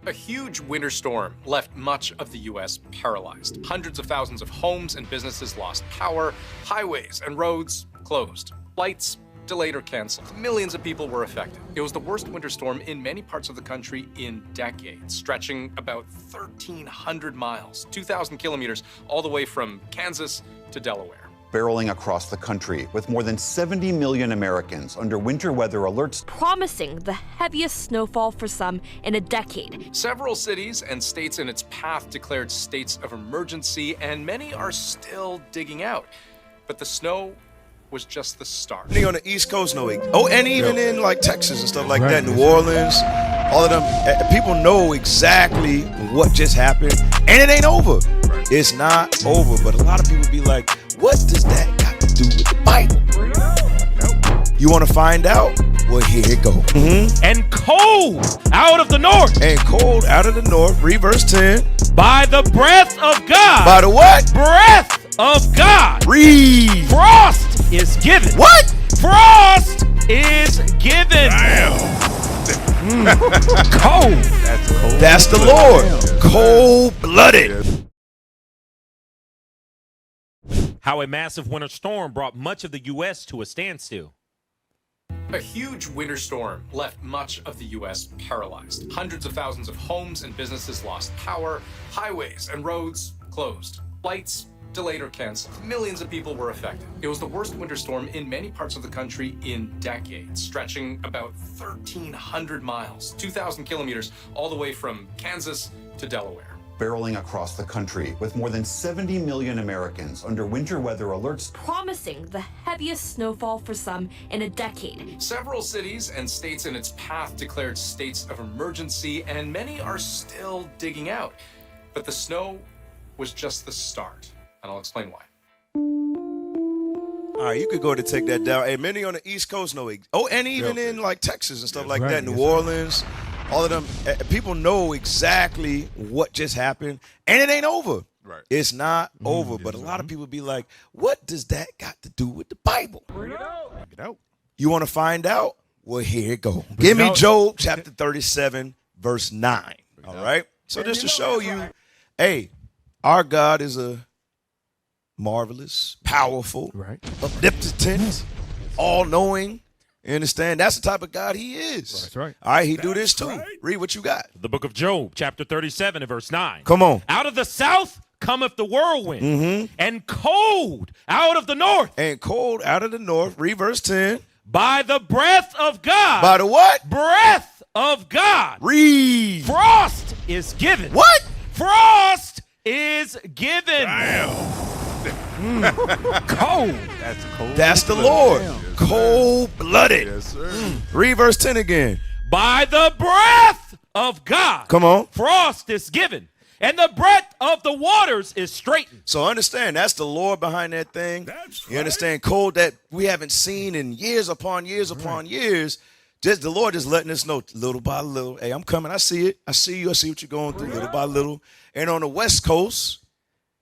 A huge winter storm left much of the U.S. paralyzed. Hundreds of thousands of homes and businesses lost power, highways and roads closed, flights delayed or canceled. Millions of people were affected. It was the worst winter storm in many parts of the country in decades, stretching about 1,300 miles, 2,000 kilometers, all the way from Kansas to Delaware. Barreling across the country, with more than 70 million Americans under winter weather alerts, promising the heaviest snowfall for some in a decade. Several cities and states in its path declared states of emergency, and many are still digging out. But the snow was just the start. On the East Coast, and even in like Texas and stuff like that, New Orleans, all of them, people know exactly what just happened, and it ain't over. It's not over, but a lot of people be like, what does that got to do with the Bible? You want to find out? Well, here it go. And cold out of the north. And cold out of the north. Read verse 10. By the breath of God. By the what? Breath of God. Read. Frost is given. What? Frost is given. Cold. That's cold. That's the Lord. Cold-blooded. How a massive winter storm brought much of the U.S. to a standstill. A huge winter storm left much of the U.S. paralyzed. Hundreds of thousands of homes and businesses lost power, highways and roads closed, flights delayed or canceled. Millions of people were affected. It was the worst winter storm in many parts of the country in decades, stretching about 1,300 miles, 2,000 kilometers, all the way from Kansas to Delaware. barreling across the country, with more than 70 million Americans under winter weather alerts, promising the heaviest snowfall for some in a decade. Several cities and states in its path declared states of emergency, and many are still digging out. But the snow was just the start, and I'll explain why. All right, you could go ahead and take that down. Hey, many on the East Coast know. Oh, and even in like Texas and stuff like that, New Orleans, all of them. People know exactly what just happened, and it ain't over. Right. It's not over. But a lot of people be like, "What does that got to do with the Bible?" Bring it out. You want to find out? Well, here it go. Give me Job chapter 37, verse 9. All right. So just to show you, hey, our God is a marvelous, powerful, omnipotent, all-knowing. You understand? That's the type of God he is. That's right. All right, he do this too. Read what you got. The book of Job, chapter 37 and verse 9. Come on. Out of the south cometh the whirlwind, and cold out of the north. And cold out of the north. Read verse 10. By the breath of God. By the what? Breath of God. Read. Frost is given. What? Frost is given. Cold. That's cold. That's the Lord. Cold-blooded. Yes, sir. Read verse 10 again. By the breath of God. Come on. Frost is given. And the breadth of the waters is straightened. So understand, that's the Lord behind that thing. You understand, cold that we haven't seen in years upon years upon years. Just the Lord is letting us know little by little. Hey, I'm coming. I see it. I see you. I see what you're going through little by little. And on the West Coast,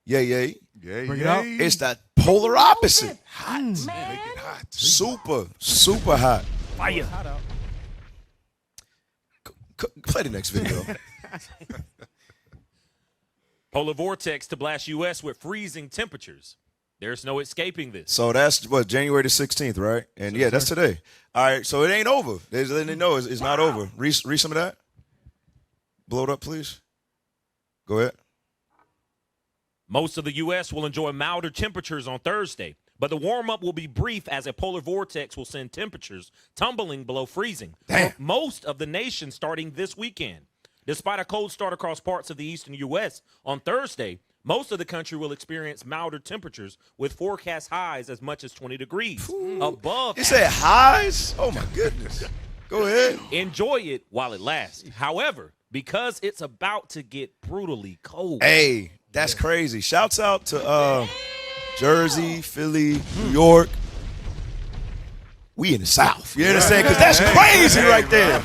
it's that polar opposite. Hot. Make it hot. Super, super hot. Fire. Play the next video. Polar vortex to blast U.S. with freezing temperatures. There's no escaping this. So that's what, January the 16th, right? And yeah, that's today. All right, so it ain't over. They're letting it know it's not over. Read some of that. Blow it up, please. Go ahead. Most of the U.S. will enjoy milder temperatures on Thursday, but the warm-up will be brief as a polar vortex will send temperatures tumbling below freezing. Damn. Most of the nation starting this weekend. Despite a cold start across parts of the eastern U.S., on Thursday, most of the country will experience milder temperatures with forecast highs as much as 20 degrees above. You said highs? Oh, my goodness. Go ahead. Enjoy it while it lasts. However, because it's about to get brutally cold. Hey, that's crazy. Shouts out to Jersey, Philly, New York. We in the South. You understand? Because that's crazy right there.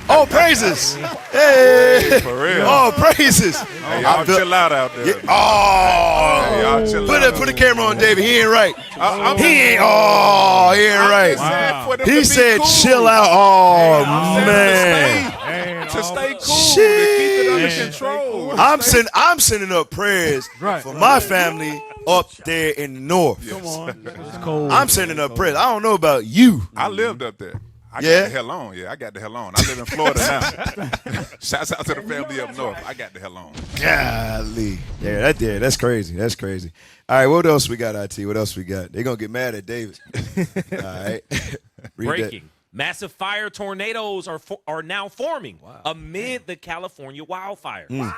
Oh, praises. Hey. For real. Oh, praises. Hey, y'all chill out there. Yeah. Oh. Hey, y'all chill out. Put the camera on David. He ain't right. He ain't right. Wow. He said chill out. Oh, man. To stay cool. Shit. To keep it control. I'm sending up prayers for my family up there in the north. Come on. It's cold. I'm sending up prayers. I don't know about you. I lived up there. I got Yeah? the hell on. Yeah, I got the hell on. I live in Florida now. Shouts out to the family up north. I got the hell on. Golly. Yeah, that's crazy. That's crazy. All right, what else we got, IT? What else we got? They're going to get mad at David. All right. Read Breaking. Massive fire tornadoes are now forming amid the California wildfire. Well,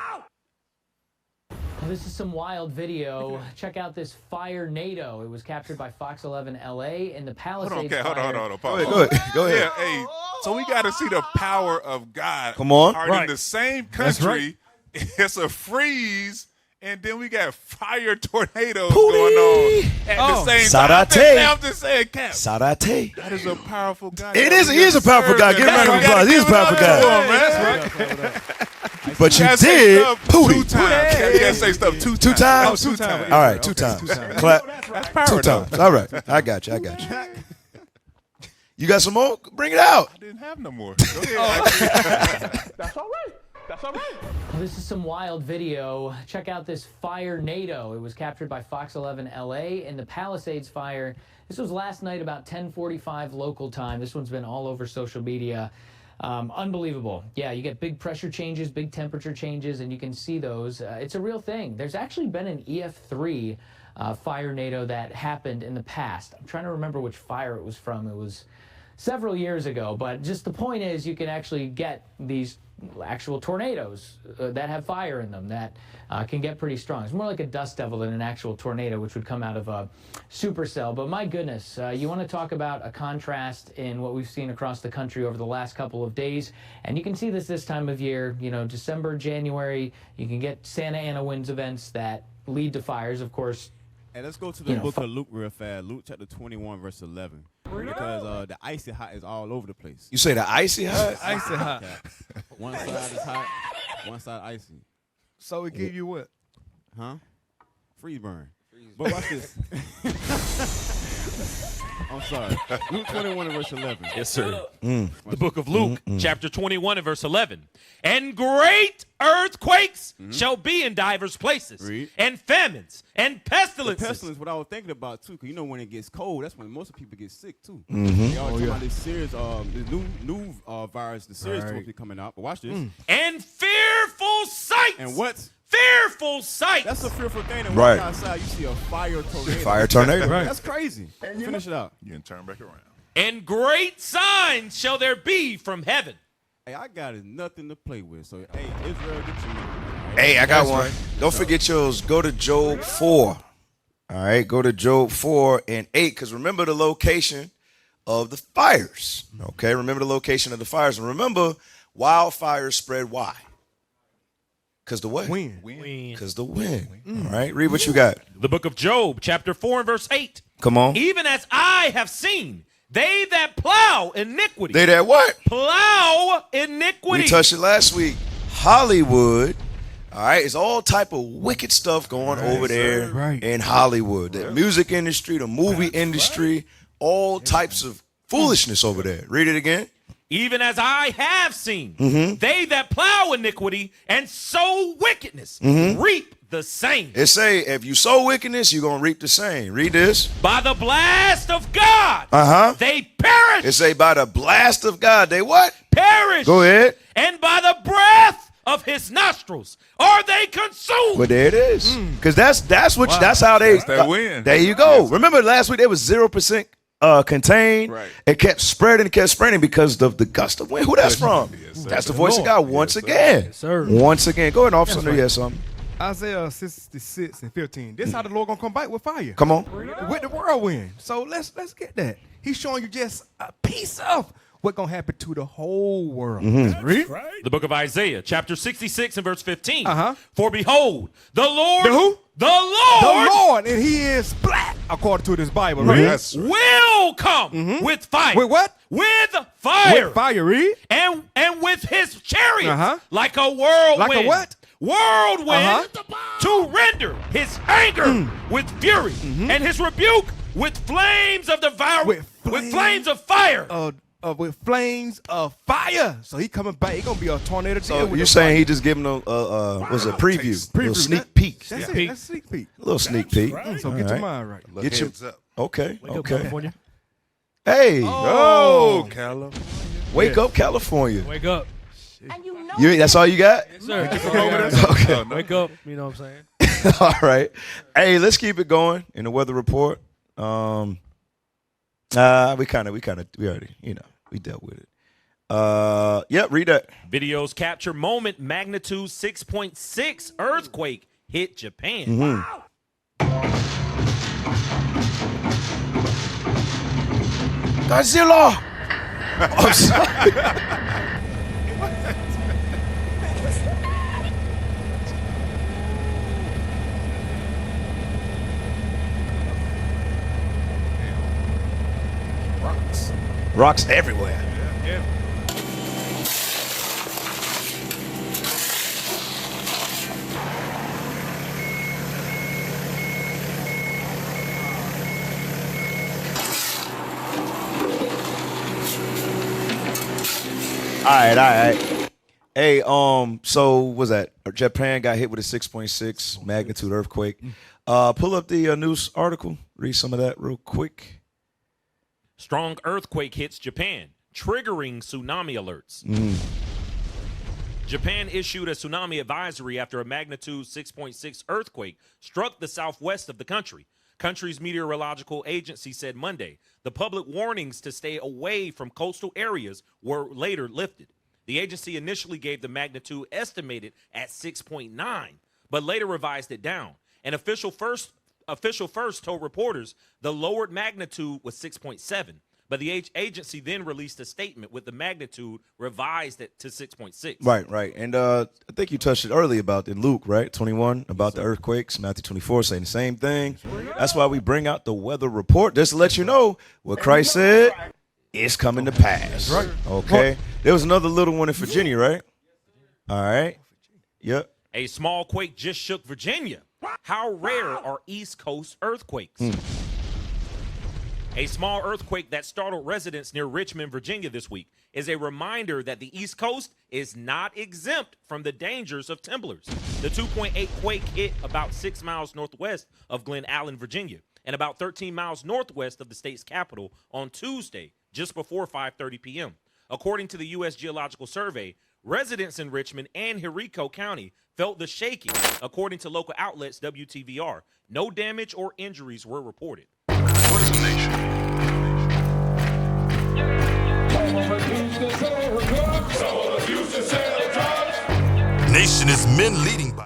this is some wild video. Check out this fire NATO. It was captured by Fox 11 LA in the Palisades Hold fire. on. Go ahead. Yeah, hey. So we got to see the power of God. Come on. Are in the same country. It's a freeze. And then we got fire tornadoes going on at the same time. I'm just saying, Cap. Sarate. That is a powerful God. It is. He is a powerful God. Give him a round of applause. He is a powerful God. But you did two Pootie. times. You gotta say stuff two times. Two times? All right, two times. Clap. That's power. Two times. All right. I got you. You got some more? Bring it out. I didn't have no more. Go ahead. That's all right. Well, this is some wild video. Check out this fire NATO. It was captured by Fox 11 LA in the Palisades fire. This was last night about 10:45 local time. This one's been all over social media. Unbelievable. Yeah, you get big pressure changes, big temperature changes, and you can see those. It's a real thing. There's actually been an EF3 fire NATO that happened in the past. I'm trying to remember which fire it was from. It was several years ago, but just the point is you can actually get these actual tornadoes that have fire in them that can get pretty strong. It's more like a dust devil than an actual tornado, which would come out of a supercell. But my goodness, you want to talk about a contrast in what we've seen across the country over the last couple of days. And you can see this time of year, you know, December, January, you can get Santa Ana winds events that lead to fires, of course. Hey, let's go to the book of Luke real fast. Luke chapter 21, verse 11. Because the icy hot is all over the place. You say the icy hot? Icy hot. One side is hot, one side icy. So we give you what? Huh? Freeze burn. But watch this. I'm sorry. Luke 21 and verse 11. Yes, sir. The book of Luke, chapter 21 and verse 11. And great earthquakes shall be in divers places, and famines, and pestilences. The pestilence, what I was thinking about, too, because you know when it gets cold, that's when most people get sick, too. They always talking about this serious, this new virus, the serious will be coming out. But watch this. And fearful sights. And what? Fearful sight. That's a fearful thing. And right outside, you see a fire tornado. Fire tornado. Right. That's crazy. Finish it out. You can turn back around. And great signs shall there be from heaven. Hey, I got nothing to play with. So, hey, Israel, get your money. Hey, I got one. Don't forget yours. Go to Job 4. All right, go to Job 4 and 8, because remember the location of the fires. Okay, remember the location of the fires. And remember, wildfires spread why? Because the what? Wind. Because the wind. All right, read what you got. The book of Job, chapter 4 and verse 8. Come on. Even as I have seen, they that plow iniquity. They that what? Plow iniquity. We touched it last week. Hollywood. All right, it's all type of wicked stuff going over there in Hollywood. The music industry, the movie industry, all types of foolishness over there. Read it again. Even as I have seen, they that plow iniquity and sow wickedness reap the same. It say, if you sow wickedness, you're going to reap the same. Read this. By the blast of God, they perish. It say, by the blast of God, they what? Perish. Go ahead. And by the breath of his nostrils are they consumed. Well, there it is. Because that's how they. That's that wind. There you go. Remember last week, there was 0% contained. Right. It kept spreading because of the gust of wind. Who that's from? That's the voice of God once again. Yes, sir. Once again. Go ahead, officer. You have something. Isaiah 66 and 15. This is how the Lord gonna come back with fire. Come on. With the whirlwind. So let's get that. He's showing you just a piece of what's gonna happen to the whole world. Read. The book of Isaiah, chapter 66 and verse 15. For behold, the Lord. The who? The Lord. The Lord, and he is black, according to this Bible. Read. That's right. Will come with fire. With what? With fire. With fire, read. And with his chariots like a whirlwind. Like a what? Whirlwind to render his anger with fury and his rebuke with flames of devouring, with flames of fire. with flames of fire. So he coming back. He gonna be a tornado. So you saying he just giving them was a preview, little sneak peek. That's it. That's a sneak peek. A little sneak peek. So get your mind right. Get your up. okay. Wake up, Okay. California. Hey, Oh, California. wake up, California. Wake up. And you know That's all you got? Yes, sir. Okay. Wake up. You know what I'm saying? All right. Hey, let's keep it going in the weather report. We already, we dealt with it. Yep, read that. Videos capture moment magnitude 6.6 earthquake hit Japan. Godzilla. I'm sorry. Rocks everywhere. All right. Hey, so was that Japan got hit with a 6.6 magnitude earthquake? Pull up the news article. Read some of that real quick. Strong earthquake hits Japan, triggering tsunami alerts. Japan issued a tsunami advisory after a magnitude 6.6 earthquake struck the southwest of the country. Country's meteorological agency said Monday the public warnings to stay away from coastal areas were later lifted. The agency initially gave the magnitude estimated at 6.9, but later revised it down. An official first told reporters the lowered magnitude was 6.7, but the agency then released a statement with the magnitude revised it to 6.6. Right. And I think you touched it earlier about in Luke, right? 21, about the earthquakes. Matthew 24 saying the same thing. That's why we bring out the weather report, just to let you know what Christ said is coming to pass. Right. Okay. There was another little one in Virginia, right? All right. Yep. A small quake just shook Virginia. How rare are East Coast earthquakes? A small earthquake that startled residents near Richmond, Virginia this week is a reminder that the East Coast is not exempt from the dangers of temblors. The 2.8 quake hit about 6 miles northwest of Glen Allen, Virginia, and about 13 miles northwest of the state's capital on Tuesday, just before 5:30 p.m. According to the U.S. Geological Survey, residents in Richmond and Henrico County felt the shaking. According to local outlets WTVR, no damage or injuries were reported. What is a nation? Nation is men leading